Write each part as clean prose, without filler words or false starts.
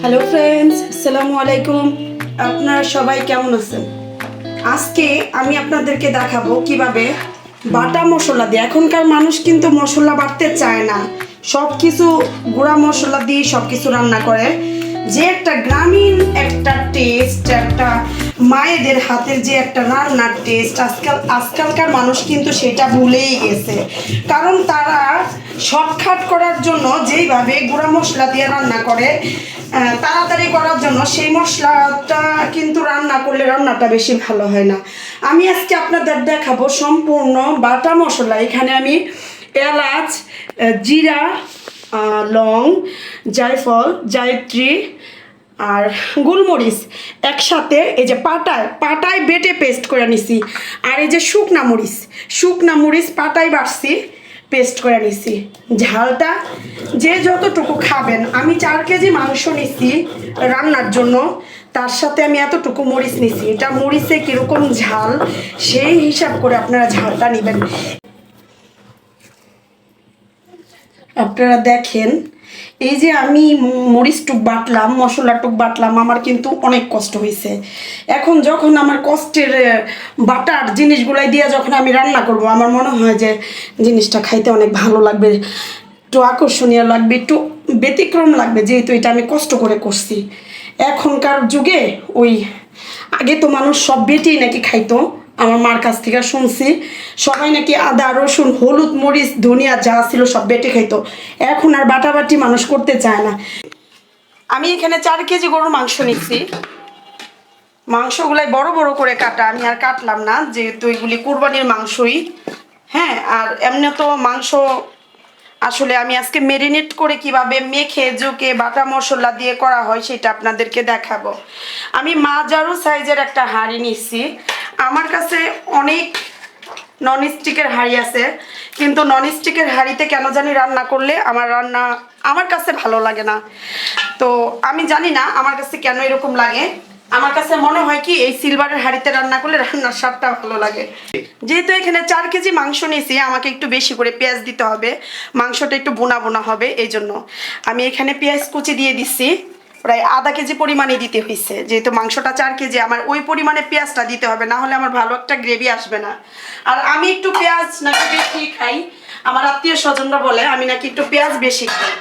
Hello friends, আসসালামু আলাইকুম। আপনারা সবাই কেমন আছেন? আজকে আমি আপনাদেরকে দেখাবো কিভাবে বাটা মশলা দিয়ে, এখনকার মানুষ কিন্তু মশলা বাটতে চায় না, সব কিছু গুঁড়া মশলা দিয়ে সব কিছু রান্না করে। যে একটা গ্রামীণ একটা টেস্ট, একটা মায়েদের হাতের যে একটা রান্নার টেস্ট, আজকালকার মানুষ কিন্তু সেটা ভুলেই গেছে। কারণ তারা শর্টকাট করার জন্য যেইভাবে গুঁড়া মশলা দিয়ে রান্না করে, তাড়াতাড়ি করার জন্য সেই মশলাটা কিন্তু রান্না করলে রান্নাটা বেশি ভালো হয় না। আমি আজকে আপনাদের দেখাবো সম্পূর্ণ বাটা মশলা। এখানে আমি এলাচ, জিরা, লং, জায়ফল, জায়ত্রী আর গোলমরিচ একসাথে এই যে পাটায় বেটে পেস্ট করে নিছি। আর এই যে শুকনা মরিচ পাটায় বাটছি, পেস্ট করে নিছি। ঝালটা যে যতটুকু খাবেন, আমি 4 কেজি মাংস নিছি রান্নার জন্য, তার সাথে আমি এতটুকু মরিচ নিছি। এটা মরিচে কীরকম ঝাল সেই হিসাব করে আপনারা ঝালটা নেবেন। আপনারা দেখেন, এই যে আমি মরিচটুক বাটলাম, মশলাটুক বাটলাম, আমার কিন্তু অনেক কষ্ট হয়েছে। এখন যখন আমার কষ্টের বাটার জিনিসগুলাই দিয়ে যখন আমি রান্না করব, আমার মনে হয় যে জিনিসটা খাইতে অনেক ভালো লাগবে, একটু আকর্ষণীয় লাগবে, একটু ব্যতিক্রম লাগবে, যেহেতু এটা আমি কষ্ট করে করছি। এখনকার যুগে আগে তো মানুষ সব বেটেই নাকি খাইতো, আমার মার কাছ থেকে শুনছি, সবাই নাকি আদা রসুন হলুদ মরিচ ধনিয়া যা ছিল সব বেটে খাইতো। এখন আর বাটাবাটি মানুষ করতে চায় না। আমি এখানে 4 কেজি গরুর মাংস নিচ্ছি। মাংসগুলাই বড় বড় করে কাটা, আমি আর কাটলাম না, যেহেতু এগুলি কুরবানির মাংসই। হ্যাঁ, আর এমনি তো মাংস আসলে আমি আজকে মেরিনেট করে কিভাবে মেখে জুকে বাটা মশলা দিয়ে করা হয় সেটা আপনাদেরকে দেখাবো। আমি মাঝারু সাইজের একটা হাঁড়ি নিচ্ছি। আমার কাছে অনেক ননস্টিকের হাঁড়ি আছে, কিন্তু ননস্টিকের হাঁড়িতে কেন জানি রান্না করলে আমার কাছে ভালো লাগে না। তো আমি জানি না আমার কাছে কেন এরকম লাগে। আমার কাছে মনে হয় কি, এই সিলভারের হাঁড়িতে রান্না করলে রান্নার স্বাদটা ভালো লাগে। যেহেতু এখানে 4 কেজি মাংস নিয়েছি, আমাকে একটু বেশি করে পেঁয়াজ দিতে হবে, মাংসটা একটু বোনা বোনা হবে, এই জন্য আমি এখানে পেঁয়াজ কুচি দিয়ে দিচ্ছি। প্রায় আধা কেজি পরিমাণে দিতে হয়েছে, যেহেতু মাংসটা 4 কেজি, আমার ওই পরিমাণে পেঁয়াজটা দিতে হবে, না হলে আমার ভালো একটা গ্রেভি আসবে না। আর আমি একটু পেঁয়াজ নাকি বেশি খাই, আমার আত্মীয় স্বজনরা বলে আমি নাকি একটু পেঁয়াজ বেশি খাই।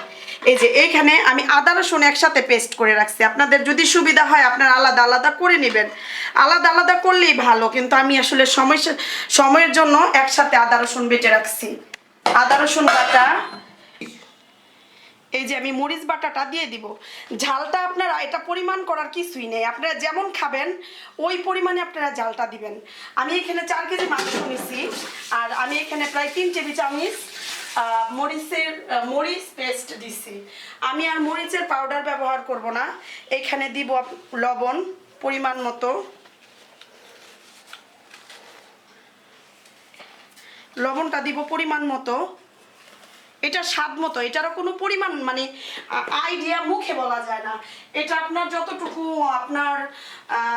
এই যে এইখানে আমি আদা রসুন একসাথে পেস্ট করে রাখছি। আপনাদের যদি সুবিধা হয় আপনারা আলাদা আলাদা করে নেবেন, আলাদা আলাদা করলেই ভালো, কিন্তু আমি আসলে সময়ের জন্য একসাথে আদা রসুন বেটে রাখছি। আদা রসুন বাটা, এই যে আমি মরিচ বাটাটা দিয়ে দিব। ঝালটা আপনারা এটা পরিমাণ করার কিছুই নেই, আপনারা যেমন খাবেন ওই পরিমাণে আপনারা ঝালটা দিবেন। আমি এখানে 4 কেজি মাংস নিছি, আর আমি এখানে প্রায় 3 টেবিল চামচ মরিচ পেস্ট দিছি। আমি আর মরিচের পাউডার ব্যবহার করব না। এখানে দিব লবণ পরিমাণ মতো, লবণটা দিব পরিমাণ মতো, এটা স্বাদ মতো, এটারও কোনো পরিমাণ মানে আইডিয়া মুখে বলা যায় না। এটা আপনার যতটুকু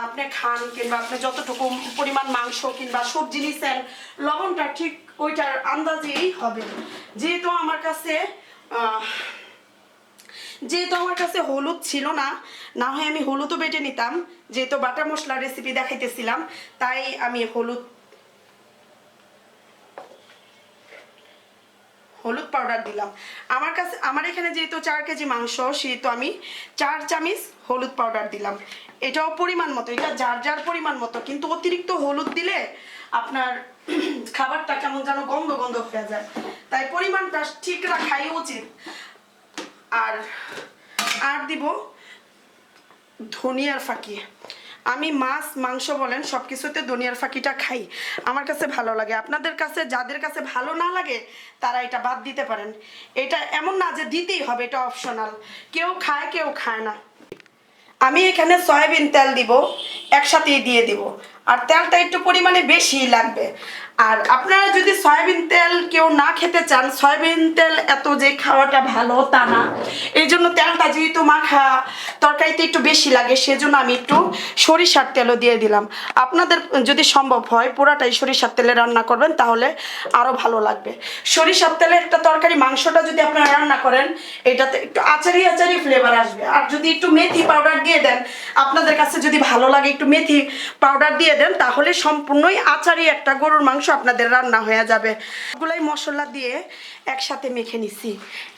আপনি খান, কিংবা আপনি যতটুকু পরিমাণ মাংস কিংবা সবজি নিছেন, লবণটা ঠিক ওইটার আন্দাজেই হবে। যেহেতু আমার কাছে হলুদ ছিল না, না হয় আমি হলুদও বেটে নিতাম, যেহেতু বাটা মশলার রেসিপি দেখাইতেছিলাম, তাই আমি হলুদ পাউডার দিলাম। আমার এখানে যেহেতু 4 কেজি মাংস, সেহেতু আমি 4 চামচ হলুদ পাউডার দিলাম। এটাও পরিমাণ মতো, এটা যার যার পরিমাণ মতো, কিন্তু অতিরিক্ত হলুদ দিলে আপনার খাবারটা কেমন যেন গন্ধ গন্ধ হয়ে যায়, তাই পরিমাণটা ঠিক রাখাই উচিত। আর দিব ধনিয়ার ফাঁকি। আমি মাছ মাংস বলেন সব কিছুতে ধনিয়ার ফাঁকিটা খাই, আমার কাছে ভালো লাগে। আপনাদের কাছে যাদের কাছে ভালো না লাগে তারা এটা বাদ দিতে পারেন। এটা এমন না যে দিতেই হবে, এটা অপশনাল, কেউ খায় কেউ খায় না। আমি এখানে সয়াবিন তেল দিব, একসাথেই দিয়ে দিব। আর তেলটা একটু পরিমাণে বেশি লাগবে। আর আপনারা যদি সয়াবিন তেল কেউ না খেতে চান, সয়াবিন তেল এত যে খাওয়াটা ভালো তা না, এই জন্য তেলটা যেহেতু মাখা তরকারিতে একটু বেশি লাগে, সেজন্য আমি একটু সরিষার তেলও দিয়ে দিলাম। আপনাদের যদি সম্ভব হয় পুরাটাই সরিষার তেলে রান্না করবেন, তাহলে আরও ভালো লাগবে। সরিষার তেলে একটা তরকারি মাংসটা যদি আপনারা রান্না করেন, এটাতে একটু আচারি আচারি ফ্লেভার আসবে। আর যদি একটু মেথি পাউডার দিয়ে দেন, আপনাদের কাছে যদি ভালো লাগে একটু মেথি পাউডার দিয়ে দেন, তাহলে সম্পূর্ণই আচারি একটা গরুর মাংস আপনাদের রান্না হয়ে যাবে। এগুলাই মশলা দিয়ে একসাথে মেখে নিছি।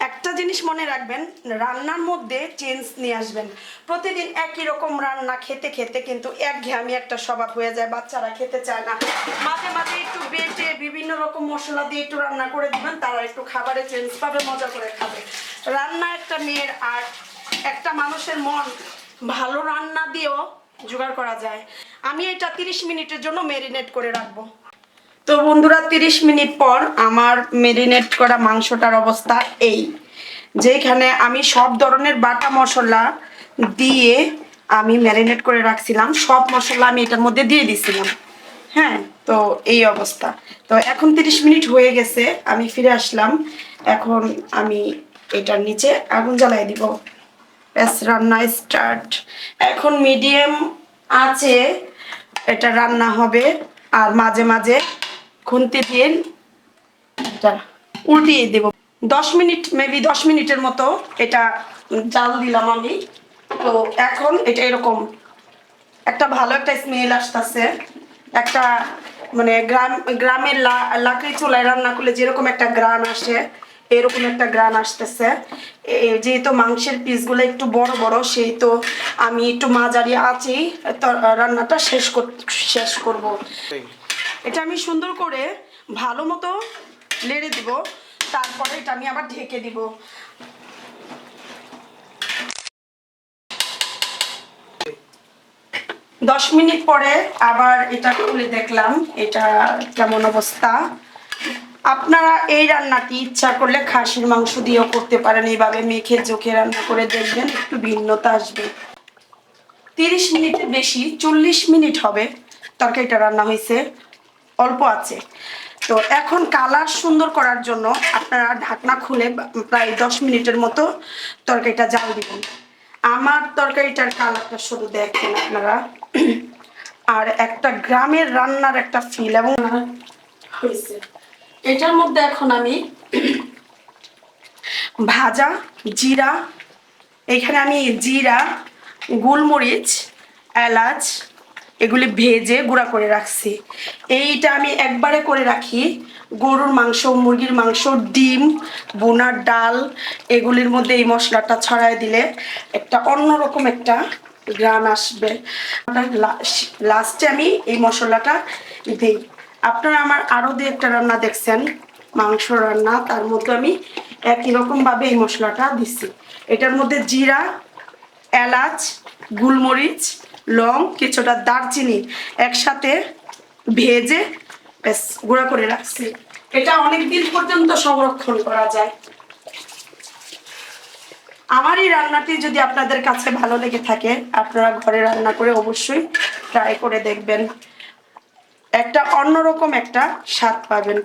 একটা জিনিস মনে রাখবেন, রান্নার মধ্যে চেঞ্জ নিয়ে আসবেন। প্রতিদিন একই রকম রান্না খেতে খেতে কিন্তু একঘেয়েমি একটা স্বভাব হয়ে যায়, বাচ্চারা খেতে চায় না। মাঝে মাঝে একটু বেটে বিভিন্ন রকম মশলা দিয়ে একটু রান্না করে দিবেন, তারা একটু খাবারে চেঞ্জ পাবে, মজা করে খাবে। রান্না একটা মেয়ের আর একটা মানুষের মন ভালো রান্না দিয়েও জোগাড় করা যায়। আমি এটা 30 মিনিটের জন্য ম্যারিনেট করে রাখবো। তো বন্ধুরা, 30 মিনিট পর আমার ম্যারিনেট করা মাংসটার অবস্থা এই, যেখানে আমি সব ধরনের বাটা মশলা দিয়ে আমি ম্যারিনেট করে রাখছিলাম, সব মশলা আমি এটার মধ্যে দিয়ে দিছিলাম। হ্যাঁ, তো এই অবস্থা। তো এখন 30 মিনিট হয়ে গেছে, আমি ফিরে আসলাম। এখন আমি এটার নিচে আগুন জ্বালাই দিব। ব্যাস, রান্না স্টার্ট। এখন মিডিয়াম আছে এটা রান্না হবে, আর মাঝে মাঝে খুন্তি দিয়ে এটা উল্টিয়ে দেব। 10 মিনিট, মেবি 10 মিনিটের মতো এটা জাল দিলাম আমি। তো এখন এটা এরকম একটা ভালো একটা স্মেল আসতেছে, একটা মানে গ্রামের লাকড়ি চুলায় রান্না করলে যেরকম একটা গ্রান আসে, এরকম একটা গ্রান আসতেছে। যেহেতু মাংসের পিসগুলো একটু বড় বড়, সেই তো আমি একটু মাঝারি আঁচেই রান্নাটা শেষ করব। এটা আমি সুন্দর করে ভালো মতো নেড়ে দিব, তারপরে এটা আমি আবার ঢেকে দিব। দশ মিনিট পরে আবার এটা খুলে দেখলাম এটা কেমন অবস্থা। আপনারা এই রান্নাটি ইচ্ছা করলে খাসির মাংস দিয়েও করতে পারেন, এইভাবে মেখে চোখে রান্না করে দেখবেন, একটু ভিন্নতা আসবে। 30 মিনিটের বেশি, 40 মিনিট হবে তরকারিটা রান্না হয়েছে অল্প আছে। তো এখন কালার সুন্দর করার জন্য আপনারা ঢাকনা খুলে প্রায় 10 মিনিটের মতো তরকারিটা জাল দিবেন। আমার তরকারিটার কালারটা শুধু দেখেন আপনারা, আর একটা গ্রামের রান্নার একটা ফিল এবং হয়েছে। এটার মধ্যে এখন আমি ভাজা জিরা, এখানে আমি জিরা, গোলমরিচ, এলাচ এগুলি ভেজে গুঁড়া করে রাখছি। এইটা আমি একবারে করে রাখি। গরুর মাংস, মুরগির মাংস, ডিম, বোনার ডাল এগুলির মধ্যে এই মশলাটা ছড়াই দিলে একটা অন্যরকম একটা গ্রান আসবে। লাস্টে আমি এই মশলাটা দিই। আপনারা আমার আরও দু একটা রান্না দেখছেন, মাংস রান্না, তার মধ্যে আমি একই রকমভাবে এই মশলাটা দিচ্ছি। এটার মধ্যে জিরা, এলাচ, গোলমরিচ, লং, কিছুটা দারচিনি একসাথে ভেজে ব্যাস গুঁড়া করে রাখছি। এটা অনেক দিন পর্যন্ত সংরক্ষণ করা যায়। আমার এই রান্নাটি যদি আপনাদের কাছে ভালো লেগে থাকে, আপনারা ঘরে রান্না করে অবশ্যই ট্রাই করে দেখবেন, একটা অন্যরকম একটা স্বাদ পাবেন।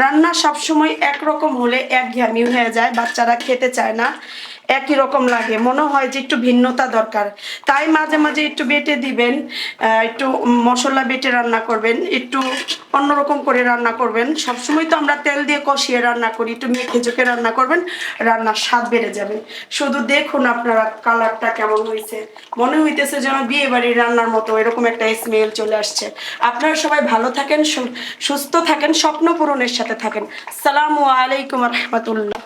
রান্না সবসময় একরকম হলে একঘেয়েমি হয়ে যায়, বাচ্চারা খেতে চায় না, একই রকম লাগে, মনে হয় যে একটু ভিন্নতা দরকার। তাই মাঝে মাঝে একটু বেটে দিবেন, একটু মশলা বেটে রান্না করবেন, একটু অন্যরকম করে রান্না করবেন। সবসময় তো আমরা তেল দিয়ে কষিয়ে রান্না করি, একটু মেখে চোখে রান্না করবেন, রান্নার স্বাদ বেড়ে যাবে। শুধু দেখুন আপনারা কালারটা কেমন হয়েছে, মনে হইতেছে যেন বিয়ে বাড়ির রান্নার মতো, এরকম একটা স্মেল চলে আসছে। আপনারা সবাই ভালো থাকেন, সুস্থ থাকেন, স্বপ্ন পূরণের সাথে থাকেন। আসসালামু আলাইকুম রহমতুল্লাহ।